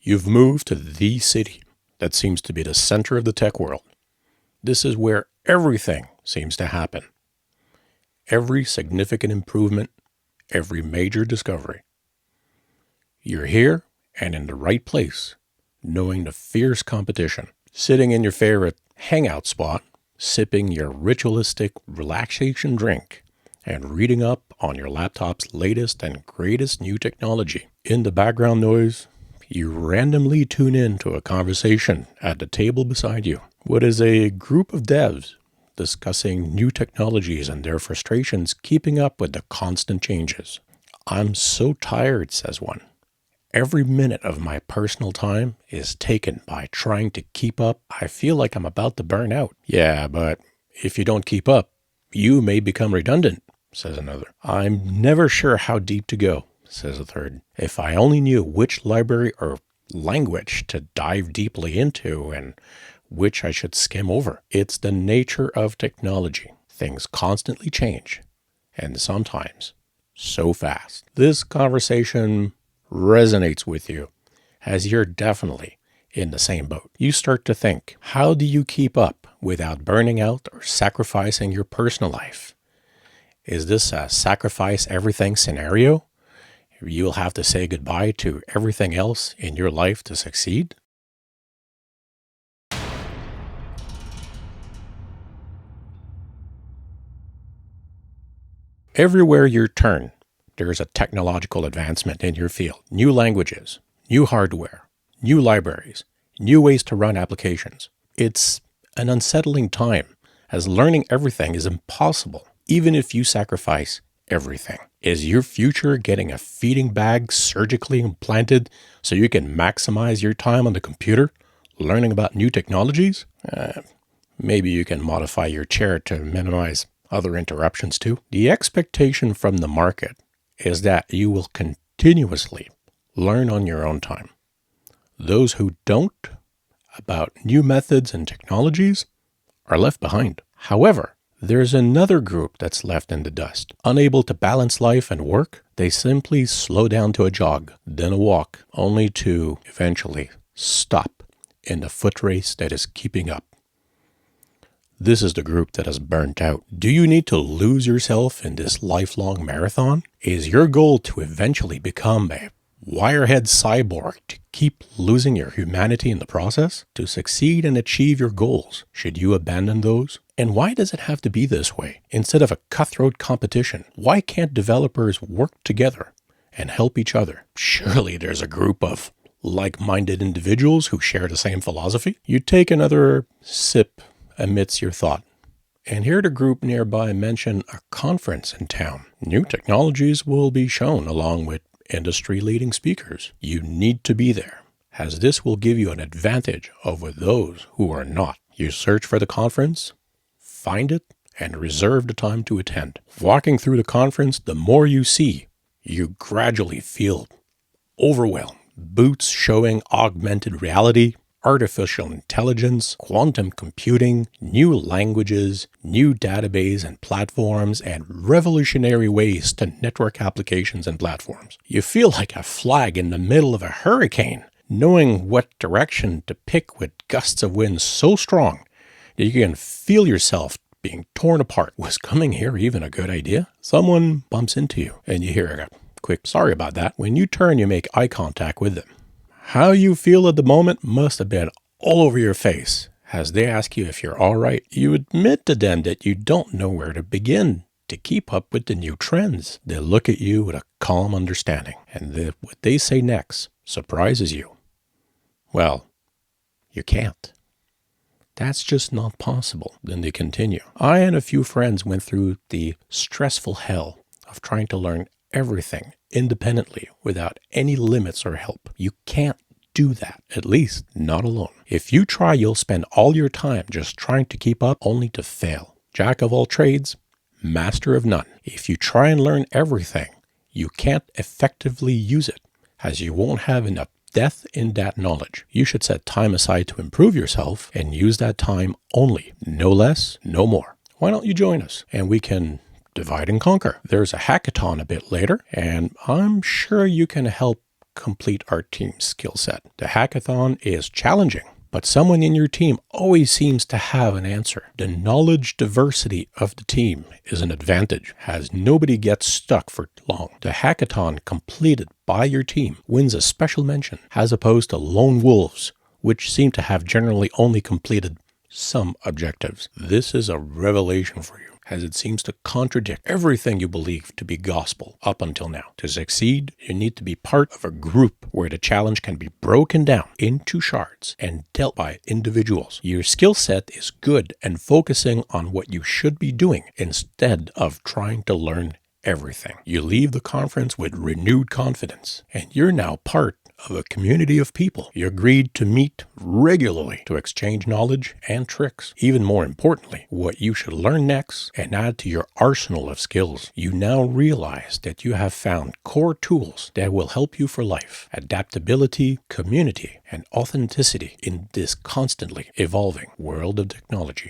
You've moved to the city that seems to be the center of the tech world. This is where everything seems to happen. Every significant improvement, every major discovery. You're here and in the right place, knowing the fierce competition, sitting in your favorite hangout spot, sipping your ritualistic relaxation drink, and reading up on your laptop's latest and greatest new technology. In the background noise, you randomly tune in to a conversation at the table beside you. What is a group of devs discussing new technologies and their frustrations keeping up with the constant changes. I'm so tired, says one. Every minute of my personal time is taken by trying to keep up. I feel like I'm about to burn out. Yeah, but if you don't keep up, you may become redundant, says another. I'm never sure how deep to go, says a third. If I only knew which library or language to dive deeply into and which I should skim over. It's the nature of technology. Things constantly change, and sometimes so fast. This conversation resonates with you, as you're definitely in the same boat. You start to think, how do you keep up without burning out or sacrificing your personal life? Is this a sacrifice everything scenario? You'll have to say goodbye to everything else in your life to succeed? Everywhere you turn, there's a technological advancement in your field. New languages, new hardware, new libraries, new ways to run applications. It's an unsettling time, as learning everything is impossible, even if you sacrifice everything. Is your future getting a feeding bag surgically implanted so you can maximize your time on the computer, learning about new technologies? Maybe you can modify your chair to minimize other interruptions too. The expectation from the market is that you will continuously learn on your own time. Those who don't about new methods and technologies are left behind. However, there's another group that's left in the dust. Unable to balance life and work, they simply slow down to a jog, then a walk, only to eventually stop in the foot race that is keeping up. This is the group that has burnt out. Do you need to lose yourself in this lifelong marathon? Is your goal to eventually become a wirehead cyborg to keep losing your humanity in the process? To succeed and achieve your goals, should you abandon those? And why does it have to be this way? Instead of a cutthroat competition, why can't developers work together and help each other? Surely there's a group of like-minded individuals who share the same philosophy. You take another sip amidst your thought, and hear the group nearby mention a conference in town. New technologies will be shown along with industry-leading speakers. You need to be there, as this will give you an advantage over those who are not. You search for the conference, find it, and reserve the time to attend. Walking through the conference, the more you see, you gradually feel overwhelmed. Booths showing augmented reality, artificial intelligence, quantum computing, new languages, new database and platforms, and revolutionary ways to network applications and platforms. You feel like a flag in the middle of a hurricane, knowing what direction to pick with gusts of wind so strong that you can feel yourself being torn apart. Was coming here even a good idea? Someone bumps into you and you hear a quick, sorry about that. When you turn, you make eye contact with them. How you feel at the moment must have been all over your face. As they ask you if you're all right, you admit to them that you don't know where to begin to keep up with the new trends. They look at you with a calm understanding, and what they say next surprises you. Well, you can't. That's just not possible. Then they continue. I and a few friends went through the stressful hell of trying to learn everything independently without any limits or help. You can't do that, at least not alone. If you try, you'll spend all your time just trying to keep up only to fail. Jack of all trades, master of none. If you try and learn everything, you can't effectively use it, as you won't have enough depth in that knowledge. You should set time aside to improve yourself and use that time only, no less, no more. Why don't you join us and we can divide and conquer? There's a hackathon a bit later, and I'm sure you can help complete our team's skill set. The hackathon is challenging, but someone in your team always seems to have an answer. The knowledge diversity of the team is an advantage, as nobody gets stuck for long. The hackathon completed by your team wins a special mention, as opposed to lone wolves, which seem to have generally only completed some objectives. This is a revelation for you, as it seems to contradict everything you believe to be gospel up until now. To succeed, you need to be part of a group where the challenge can be broken down into shards and dealt by individuals. Your skill set is good and focusing on what you should be doing instead of trying to learn everything. You leave the conference with renewed confidence, and you're now part of a community of people. You agreed to meet regularly to exchange knowledge and tricks. Even more importantly, what you should learn next and add to your arsenal of skills. You now realize that you have found core tools that will help you for life. Adaptability, community, and authenticity in this constantly evolving world of technology.